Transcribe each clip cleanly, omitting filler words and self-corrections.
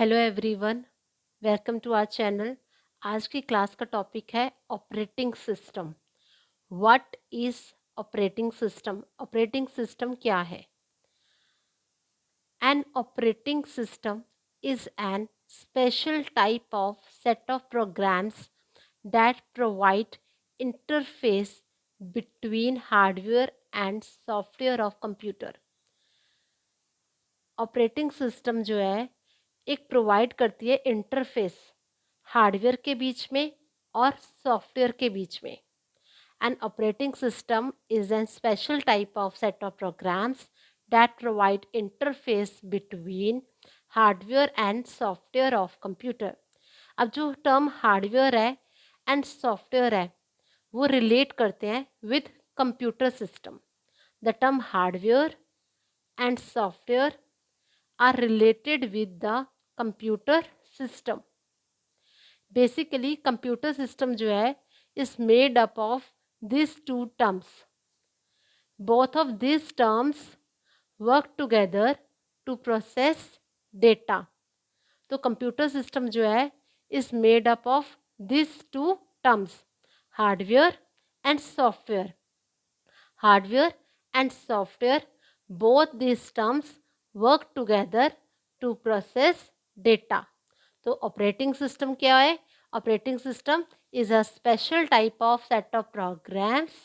Hello everyone, welcome to our channel. आज की class का टॉपिक है operating system. What is operating system? Operating system क्या है? An operating system is an special type of set of programs that provide interface between hardware and software of computer. Operating system जो है एक provide करती है interface hardware के बीच में और सॉफ्टवेयर के बीच में। N operating system is an special type of set of programs that provide interface between hardware and software of computer. अब जो टर्म हार्डवेयर है एंड सॉफ्टवेयर है वो रिलेट करते हैं with computer system. The term hardware and software are related with the computer system. Basically computer system जो है is made up of these two terms. Both of these terms work together to process data. तो computer system जो है is made up of these two terms, hardware and software. Hardware and software, both these terms work together to process data. तो operating system क्या है? Operating system is a special type of set of programs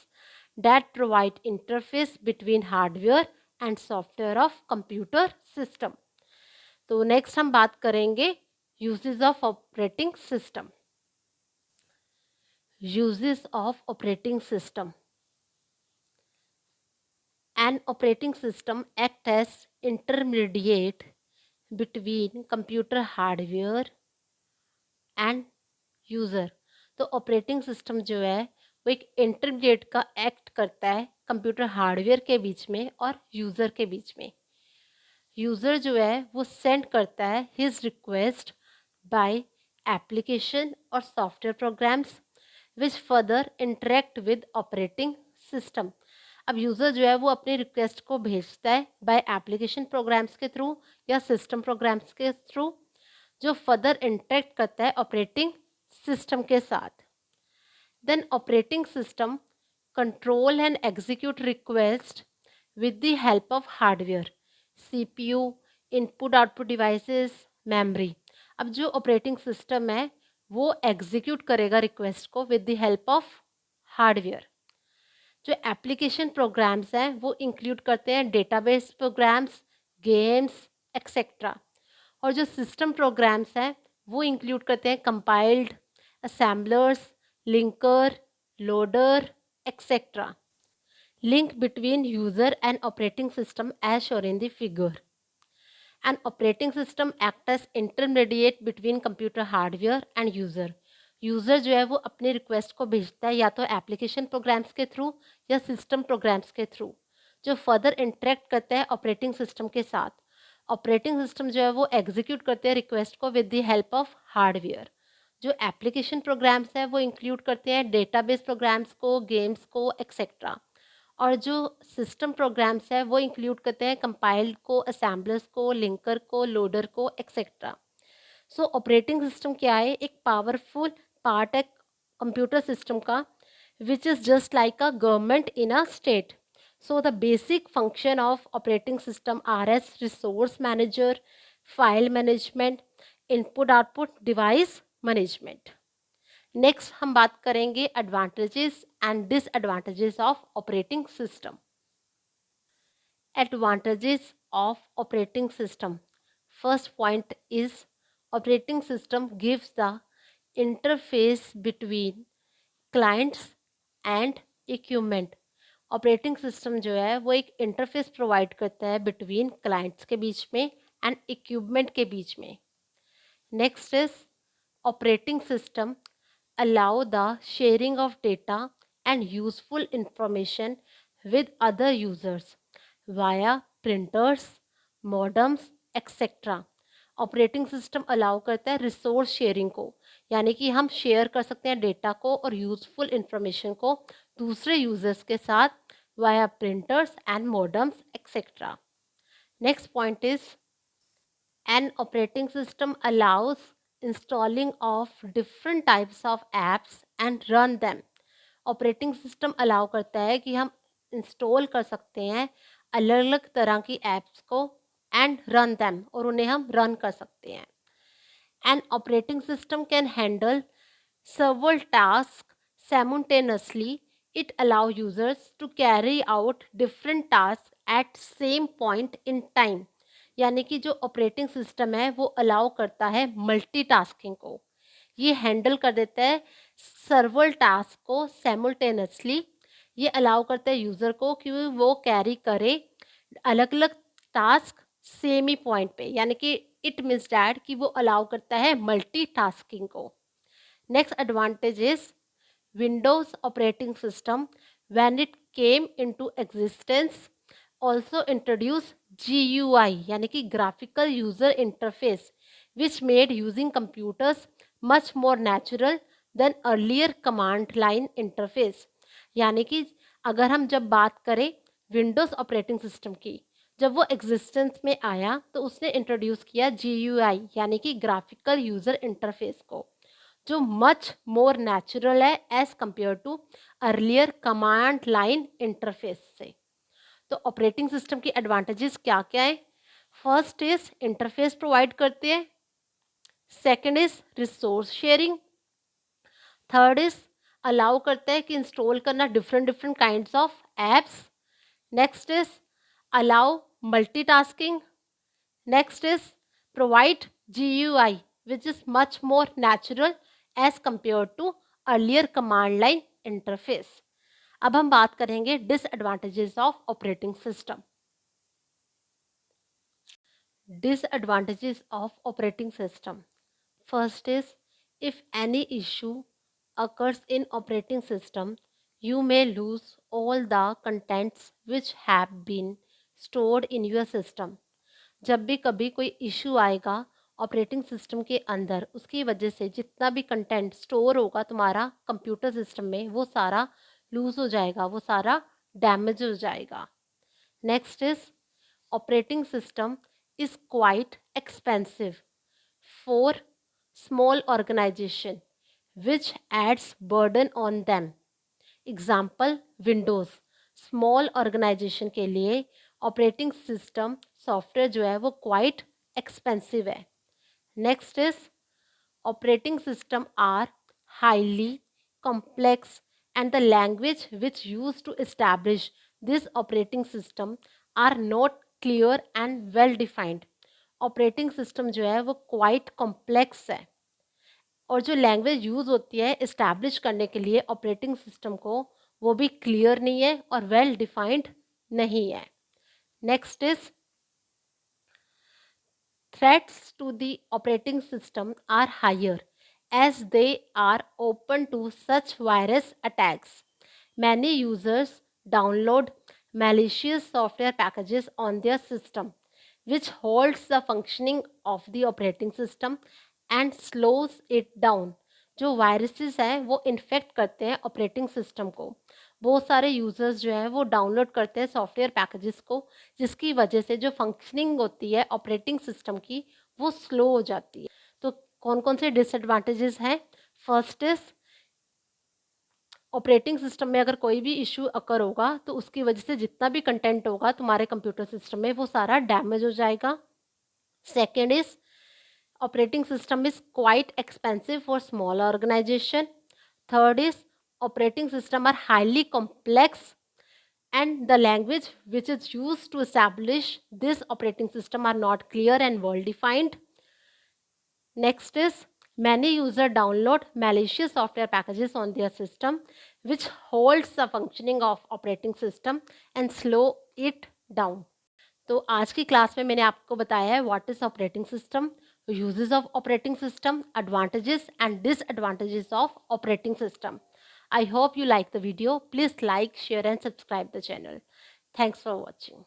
that provide interface between hardware and software of computer system. तो next हम बात करेंगे uses of operating system. Uses of operating system. An operating system acts as intermediate between computer hardware and user. तो operating system जो है वो एक intermediate का एक्ट करता है कंप्यूटर हार्डवेयर के बीच में और यूज़र के बीच में। यूज़र जो है वो सेंड करता है हिज रिक्वेस्ट बाय एप्लीकेशन और software programs which further interact with operating system. अब यूज़र जो है वो अपनी रिक्वेस्ट को भेजता है बाय एप्लीकेशन प्रोग्राम्स के थ्रू या सिस्टम प्रोग्राम्स के थ्रू जो फर्दर इंटरेक्ट करता है ऑपरेटिंग सिस्टम के साथ। Then operating system control and execute request with the help of hardware, CPU, input output devices, memory. अब जो ऑपरेटिंग सिस्टम है वो एग्जीक्यूट करेगा रिक्वेस्ट को with the help of hardware. जो एप्लीकेशन प्रोग्राम्स हैं वो इंक्लूड करते हैं डेटाबेस प्रोग्राम्स, गेम्स एक्सेट्रा। और जो सिस्टम प्रोग्राम्स हैं वो इंक्लूड करते हैं compiled, assemblers, linker, loader etcetera. Link between user and operating system as shown in the figure. An operating system acts as intermediate between computer hardware and user. User जो है वो अपनी request को भेजता है या तो एप्लीकेशन प्रोग्राम्स के थ्रू या सिस्टम प्रोग्राम्स के थ्रू जो फर्दर इंटरेक्ट करता है ऑपरेटिंग सिस्टम के साथ। ऑपरेटिंग सिस्टम जो है वो एग्जीक्यूट करते हैं रिक्वेस्ट को with the help of hardware. जो एप्लीकेशन प्रोग्राम्स हैं वो इंक्लूड करते हैं डेटाबेस प्रोग्राम्स को, गेम्स को एक्सेट्रा। और जो सिस्टम प्रोग्राम्स है वो इंक्लूड करते हैं कंपाइल्ड को, असेंबलर्स को, लिंकर को, लोडर को एक्सेट्रा। सो ऑपरेटिंग सिस्टम क्या है? एक पावरफुल पार्ट है कंप्यूटर सिस्टम का which is just like a government in a state. So the basic function of operating system R S resource manager, file management, input output device management. Next हम बात करेंगे advantages and disadvantages of operating system. Advantages of operating system. First point is operating system gives the interface between clients and equipment. Operating system जो है वो एक interface provide करता है between clients के बीच में एंड इक्विपमेंट के बीच में। Next is operating system allow the sharing of data and useful information with other users via printers, modems, etc. Operating system allow करता है रिसोर्स शेयरिंग को, यानी कि हम शेयर कर सकते हैं डेटा को और यूजफुल इंफॉर्मेशन को दूसरे यूजर्स के साथ via printers and modems etcetera. Next point is An operating system allows installing of different types of apps and run them. Operating system allow करता है कि हम इंस्टॉल कर सकते हैं अलग अलग तरह की एप्स को एंड रन दैम, और उन्हें हम रन कर सकते हैं. An operating system can handle several tasks simultaneously. It allows users to carry out different tasks at same point in time. यानी कि जो ऑपरेटिंग सिस्टम है वो अलाउ करता है मल्टीटास्किंग को. ये हैंडल कर देता है सर्वल टास्क को साइमल्टेनियसली. ये अलाउ करता है यूज़र को कि वो कैरी करे अलग अलग टास्क सेम ही पॉइंट पे, यानी कि इट मीन्स डैट कि वो अलाउ करता है मल्टीटास्किंग को. Next advantage is Windows operating system when it came into existence also introduced GUI यानी कि graphical user interface which made using computers much more natural than earlier command line interface. यानी कि अगर हम जब बात करें विंडोज़ ऑपरेटिंग सिस्टम की, जब वो एग्जिस्टेंस में आया तो उसने इंट्रोड्यूस किया GUI यानी कि ग्राफिकल यूज़र इंटरफेस को, जो मच मोर नेचुरल है as compare to earlier command line interface से. तो ऑपरेटिंग सिस्टम की एडवांटेजेस क्या क्या है? फर्स्ट इज इंटरफेस प्रोवाइड करते हैं. Second is resource sharing. Third is allow करता है कि इंस्टॉल करना different different kinds of apps. Next is allow multitasking. Next is provide GUI which is much more natural as compare to earlier command line interface. अब हम बात करेंगे disadvantages of operating system. Disadvantages of operating system. First is if any issue occurs in operating system, you may lose all the contents which have been stored in your system. जब भी कभी कोई issue आएगा operating system के अंदर, उसकी वजह से जितना भी कंटेंट स्टोर होगा तुम्हारा कंप्यूटर सिस्टम में वो सारा लूज हो जाएगा, वो सारा डैमेज हो जाएगा. Next is operating system is quite expensive for small organisation which adds burden on them. Example Windows. Small organisation के लिए ऑपरेटिंग सिस्टम सॉफ्टवेयर जो है वो क्वाइट एक्सपेंसिव है. Next is operating system are highly complex and the language which used to establish this operating system are not clear and well defined. Operating system जो है वो quite complex है, और जो लैंग्वेज यूज़ होती है establish करने के लिए ऑपरेटिंग सिस्टम को वो भी क्लियर नहीं है और वेल डिफाइंड नहीं है. Next is threats to the operating system are higher as they are open to such virus attacks. Many users download malicious software packages on their system, which halts the functioning of the operating system and slows it down. जो viruses हैं वो infect करते हैं operating system को. बहुत सारे users जो हैं वो डाउनलोड करते हैं सॉफ्टवेयर पैकेजेस को, जिसकी वजह से जो फंक्शनिंग होती है ऑपरेटिंग सिस्टम की वो स्लो हो जाती है. तो कौन कौन से डिसएडवांटेजेस हैं? फर्स्ट इज ऑपरेटिंग सिस्टम में अगर कोई भी इशू अकर होगा तो उसकी वजह से जितना भी कंटेंट होगा तुम्हारे कंप्यूटर सिस्टम में वो सारा डैमेज हो जाएगा. Second is operating system is quite expensive for small organisation. Third is operating system are highly complex and the language which is used to establish this operating system are not clear and well defined. Next is many users download malicious software packages on their system which halts the functioning of operating system and slow it down. तो आज की class में मैंने आपको बताया है what is operating system, uses of operating system, advantages and disadvantages of operating system. I hope you like the video. Please like, share and subscribe the channel. Thanks for watching.